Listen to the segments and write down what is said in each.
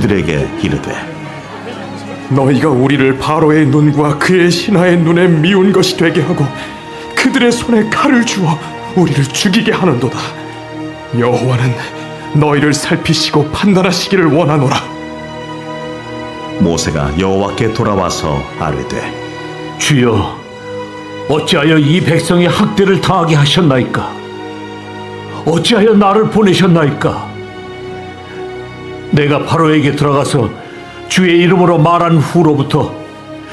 그들에게 이르되 너희가 우리를 바로의 눈과 그의 신하의 눈에 미운 것이 되게 하고 그들의 손에 칼을 주어 우리를 죽이게 하는도다. 여호와는 너희를 살피시고 판단하시기를 원하노라. 모세가 여호와께 돌아와서 아뢰되 주여, 어찌하여 이 백성이 학대를 당하게 하셨나이까? 어찌하여 나를 보내셨나이까? 내가 바로에게 들어가서 주의 이름으로 말한 후로부터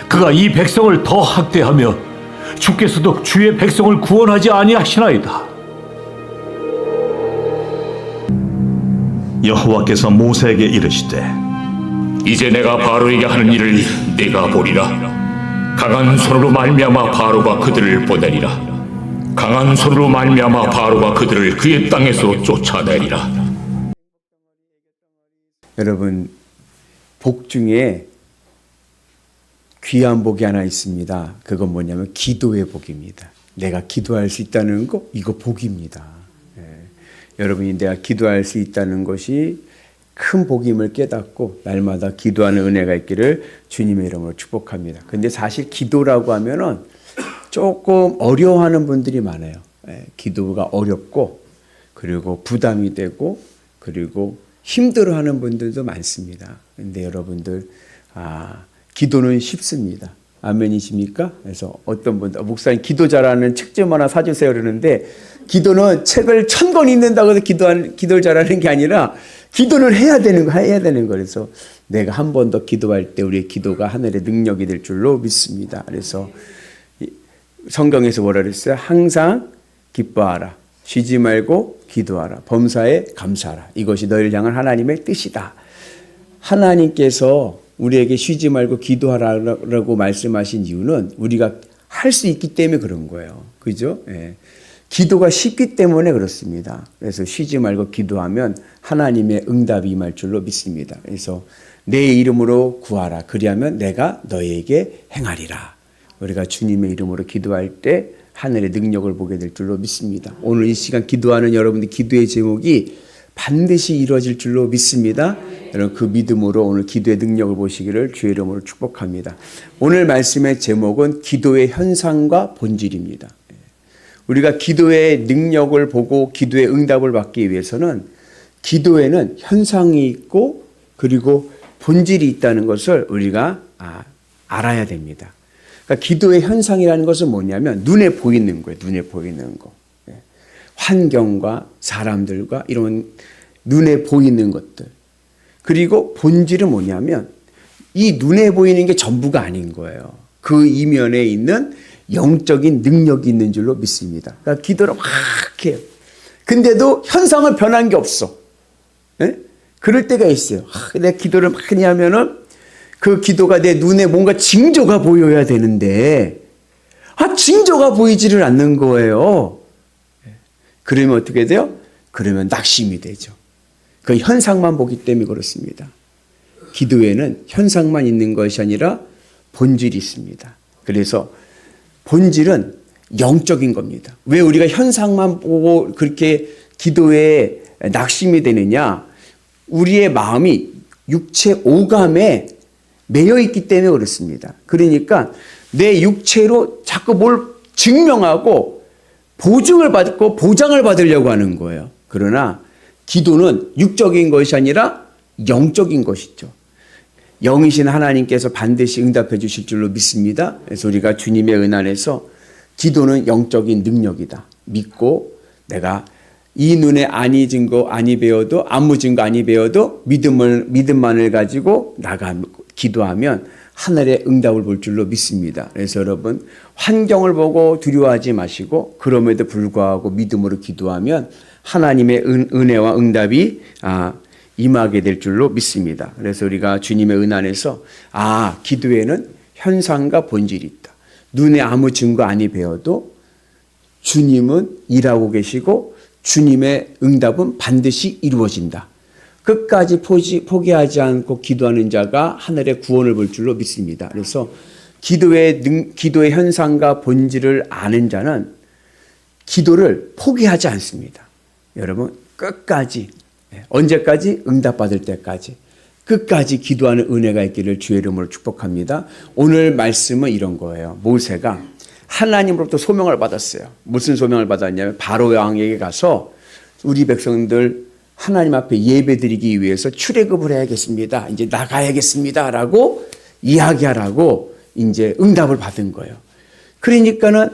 그가 이 백성을 더 학대하며 주께서도 주의 백성을 구원하지 아니하시나이다. 여호와께서 모세에게 이르시되 이제 내가 바로에게 하는 일을 내가 보리라. 강한 손으로 말미암아 바로가 그들을 보내리라. 강한 손으로 말미암아 바로가 그들을 그의 땅에서 쫓아내리라. 여러분, 복 중에 귀한 복이 하나 있습니다. 그건 뭐냐면 기도의 복입니다. 내가 기도할 수 있다는 거, 이거 복입니다. 여러분이 내가 기도할 수 있다는 것이 큰 복임을 깨닫고 날마다 기도하는 은혜가 있기를 주님의 이름으로 축복합니다. 근데 사실 기도라고 하면은 조금 어려워하는 분들이 많아요. 기도가 어렵고 그리고 부담이 되고 그리고 힘들어하는 분들도 많습니다. 근데 여러분들 기도는 쉽습니다. 아멘이십니까? 그래서 어떤 분들 목사님 기도 잘하는 책 좀 하나 사주세요 그러는데 기도는 책을 1000권 읽는다고 해서 기도를 잘하는 게 아니라 기도는 해야 되는 거. 그래서 내가 한 번 더 기도할 때 우리의 기도가 하늘의 능력이 될 줄로 믿습니다. 그래서 성경에서 뭐라 그랬어요? 항상 기뻐하라. 쉬지 말고 기도하라. 범사에 감사하라. 이것이 너희를 향한 하나님의 뜻이다. 하나님께서 우리에게 쉬지 말고 기도하라고 말씀하신 이유는 우리가 할 수 있기 때문에 그런 거예요. 그죠? 예. 기도가 쉽기 때문에 그렇습니다. 그래서 쉬지 말고 기도하면 하나님의 응답이 임할 줄로 믿습니다. 그래서 내 이름으로 구하라. 그리하면 내가 너희에게 행하리라. 우리가 주님의 이름으로 기도할 때 하늘의 능력을 보게 될 줄로 믿습니다. 오늘 이 시간 기도하는 여러분들 기도의 제목이 반드시 이루어질 줄로 믿습니다. 여러분 그 믿음으로 오늘 기도의 능력을 보시기를 주의 이름으로 축복합니다. 오늘 말씀의 제목은 기도의 현상과 본질입니다. 우리가 기도의 능력을 보고 기도의 응답을 받기 위해서는 기도에는 현상이 있고 그리고 본질이 있다는 것을 우리가 알아야 됩니다. 그러니까 기도의 현상이라는 것은 뭐냐면 눈에 보이는 거예요. 눈에 보이는 거. 환경과 사람들과 이런 눈에 보이는 것들. 그리고 본질은 뭐냐면 이 눈에 보이는 게 전부가 아닌 거예요. 그 이면에 있는 영적인 능력이 있는 줄로 믿습니다. 그러니까 기도를 막 해요. 근데도 현상은 변한 게 없어. 네? 그럴 때가 있어요. 내 기도를 많이 하면은 그 기도가 내 눈에 뭔가 징조가 보여야 되는데 징조가 보이지를 않는 거예요. 그러면 어떻게 돼요? 그러면 낙심이 되죠. 그 현상만 보기 때문에 그렇습니다. 기도에는 현상만 있는 것이 아니라 본질이 있습니다. 그래서 본질은 영적인 겁니다. 왜 우리가 현상만 보고 그렇게 기도에 낙심이 되느냐? 우리의 마음이 육체 오감에 매여 있기 때문에 그렇습니다. 그러니까 내 육체로 자꾸 뭘 증명하고 보증을 받고 보장을 받으려고 하는 거예요. 그러나 기도는 육적인 것이 아니라 영적인 것이죠. 영이신 하나님께서 반드시 응답해 주실 줄로 믿습니다. 그래서 우리가 주님의 은 안에서 기도는 영적인 능력이다. 믿고 내가 이 눈에 아니 증거 아니 배워도 아무 증거 아니 배워도 믿음만을 가지고 기도하면 하늘의 응답을 볼 줄로 믿습니다. 그래서 여러분 환경을 보고 두려워하지 마시고 그럼에도 불구하고 믿음으로 기도하면 하나님의 은혜와 응답이 임하게 될 줄로 믿습니다. 그래서 우리가 주님의 은 안에서 기도에는 현상과 본질이 있다. 눈에 아무 증거 아니 배워도 주님은 일하고 계시고 주님의 응답은 반드시 이루어진다. 끝까지 포기하지 않고 기도하는 자가 하늘의 구원을 볼 줄로 믿습니다. 그래서 기도의 현상과 본질을 아는 자는 기도를 포기하지 않습니다. 여러분 끝까지 언제까지? 응답받을 때까지 끝까지 기도하는 은혜가 있기를 주의 이름으로 축복합니다. 오늘 말씀은 이런 거예요. 모세가 하나님으로부터 소명을 받았어요. 무슨 소명을 받았냐면 바로 왕에게 가서 우리 백성들 하나님 앞에 예배드리기 위해서 출애굽을 해야겠습니다. 이제 나가야겠습니다라고 이야기하라고 이제 응답을 받은 거예요. 그러니까는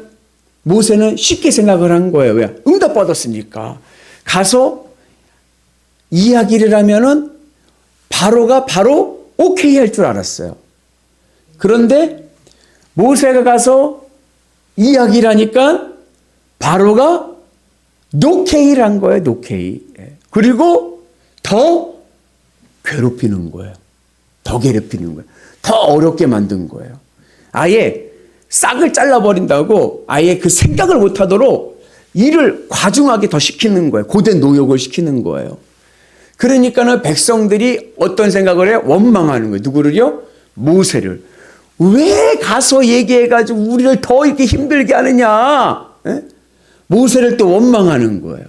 모세는 쉽게 생각을 한 거예요. 왜? 응답 받았으니까. 가서 이야기를 하면은 바로가 바로 오케이 할 줄 알았어요. 그런데 모세가 가서 이야기를 하니까 바로가 노케이를 한 거예요. 노케이. 그리고 더 괴롭히는 거예요. 더 괴롭히는 거예요. 더 어렵게 만든 거예요. 아예 싹을 잘라버린다고 아예 그 생각을 못하도록 일을 과중하게 더 시키는 거예요. 고된 노역을 시키는 거예요. 그러니까는 백성들이 어떤 생각을 해요? 원망하는 거예요. 누구를요? 모세를. 왜 가서 얘기해가지고 우리를 더 이렇게 힘들게 하느냐? 에? 모세를 또 원망하는 거예요.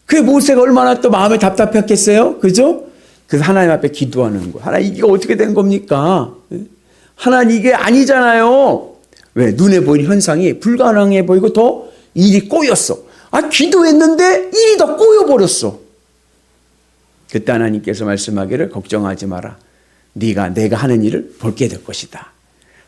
그 모세가 얼마나 또 마음이 답답했겠어요? 그죠? 그래서 하나님 앞에 기도하는 거예요. 하나님 이게 어떻게 된 겁니까? 하나님 이게 아니잖아요. 왜? 눈에 보이는 현상이 불가능해 보이고 더 일이 꼬였어. 기도했는데 일이 더 꼬여버렸어. 그때 하나님께서 말씀하기를 걱정하지 마라. 내가 하는 일을 볼게 될 것이다.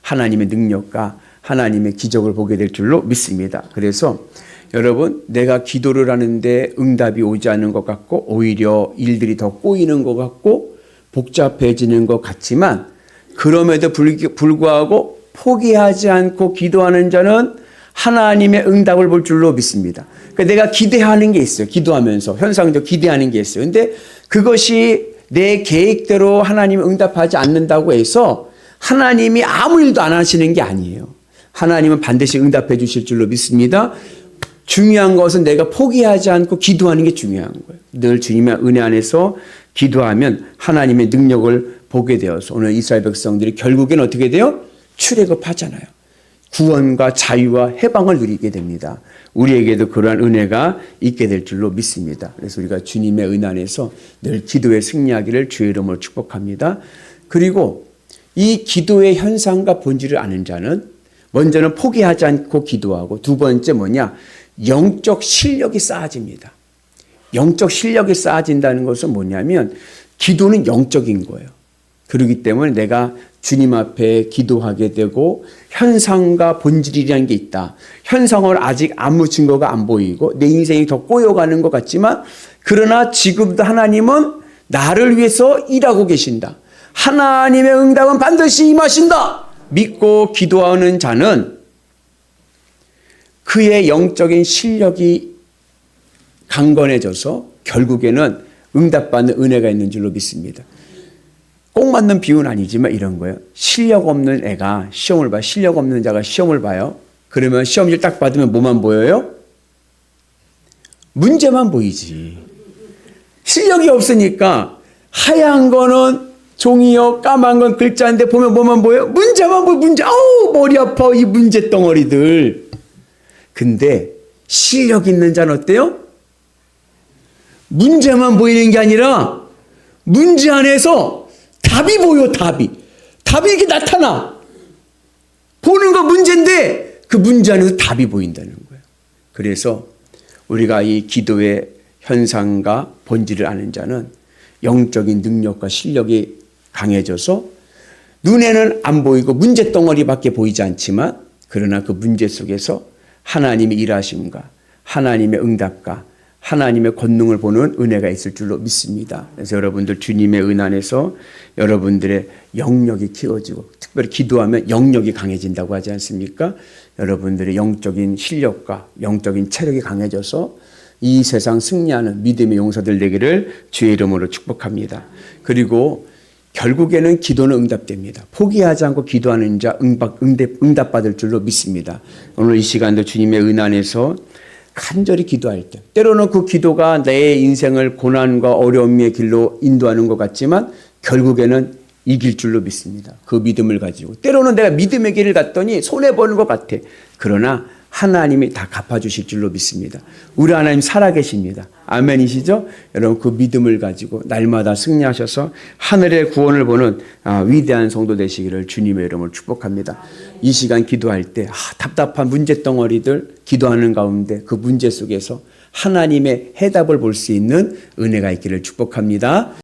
하나님의 능력과 하나님의 기적을 보게 될 줄로 믿습니다. 그래서 여러분, 내가 기도를 하는데 응답이 오지 않는 것 같고 오히려 일들이 더 꼬이는 것 같고 복잡해지는 것 같지만 그럼에도 불구하고 포기하지 않고 기도하는 자는 하나님의 응답을 볼 줄로 믿습니다. 그러니까 내가 기대하는 게 있어요. 기도하면서 현상도 기대하는 게 있어요. 근데 그것이 내 계획대로 하나님이 응답하지 않는다고 해서 하나님이 아무 일도 안 하시는 게 아니에요. 하나님은 반드시 응답해 주실 줄로 믿습니다. 중요한 것은 내가 포기하지 않고 기도하는 게 중요한 거예요. 늘 주님의 은혜 안에서 기도하면 하나님의 능력을 보게 되어서 오늘 이스라엘 백성들이 결국엔 어떻게 돼요? 출애굽하잖아요. 구원과 자유와 해방을 누리게 됩니다. 우리에게도 그러한 은혜가 있게 될 줄로 믿습니다. 그래서 우리가 주님의 은혜 안에서 늘 기도에 승리하기를 주의 이름으로 축복합니다. 그리고 이 기도의 현상과 본질을 아는 자는 먼저는 포기하지 않고 기도하고 두 번째 뭐냐? 영적 실력이 쌓아집니다. 영적 실력이 쌓아진다는 것은 뭐냐면 기도는 영적인 거예요. 그렇기 때문에 내가 주님 앞에 기도하게 되고 현상과 본질이라는 게 있다. 현상을 아직 아무 증거가 안 보이고 내 인생이 더 꼬여가는 것 같지만 그러나 지금도 하나님은 나를 위해서 일하고 계신다. 하나님의 응답은 반드시 임하신다. 믿고 기도하는 자는 그의 영적인 실력이 강건해져서 결국에는 응답받는 은혜가 있는 줄로 믿습니다. 꼭 맞는 비유는 아니지만 이런 거예요. 실력 없는 애가 시험을 봐요. 실력 없는 자가 시험을 봐요. 그러면 시험지를 딱 받으면 뭐만 보여요? 문제만 보이지. 실력이 없으니까 하얀 거는 종이요, 까만 건 글자인데 보면 뭐만 보여요? 문제만 보여. 문제. 아우 머리 아파 이 문제 덩어리들. 근데 실력 있는 자는 어때요? 문제만 보이는 게 아니라 문제 안에서 답이 보여. 답이 이렇게 나타나. 보는 거 문제인데 그 문제 안에서 답이 보인다는 거예요. 그래서 우리가 이 기도의 현상과 본질을 아는 자는 영적인 능력과 실력이 강해져서 눈에는 안 보이고 문제 덩어리밖에 보이지 않지만 그러나 그 문제 속에서 하나님의 일하심과 하나님의 응답과 하나님의 권능을 보는 은혜가 있을 줄로 믿습니다. 그래서 여러분들 주님의 은 안에서 여러분들의 영역이 키워지고 특별히 기도하면 영역이 강해진다고 하지 않습니까? 여러분들의 영적인 실력과 영적인 체력이 강해져서 이 세상 승리하는 믿음의 용사들 되기를 주의 이름으로 축복합니다. 그리고 결국에는 기도는 응답됩니다. 포기하지 않고 기도하는 자 응답받을 줄로 믿습니다. 오늘 이 시간도 주님의 은 안에서 간절히 기도할 때 때로는 그 기도가 내 인생을 고난과 어려움의 길로 인도하는 것 같지만 결국에는 이길 줄로 믿습니다. 그 믿음을 가지고 때로는 내가 믿음의 길을 갔더니 손해보는 것 같아. 그러나 하나님이 다 갚아주실 줄로 믿습니다. 우리 하나님 살아계십니다. 아멘이시죠? 여러분 그 믿음을 가지고 날마다 승리하셔서 하늘의 구원을 보는 위대한 성도 되시기를 주님의 이름으로 축복합니다. 이 시간 기도할 때 답답한 문제 덩어리들 기도하는 가운데 그 문제 속에서 하나님의 해답을 볼 수 있는 은혜가 있기를 축복합니다.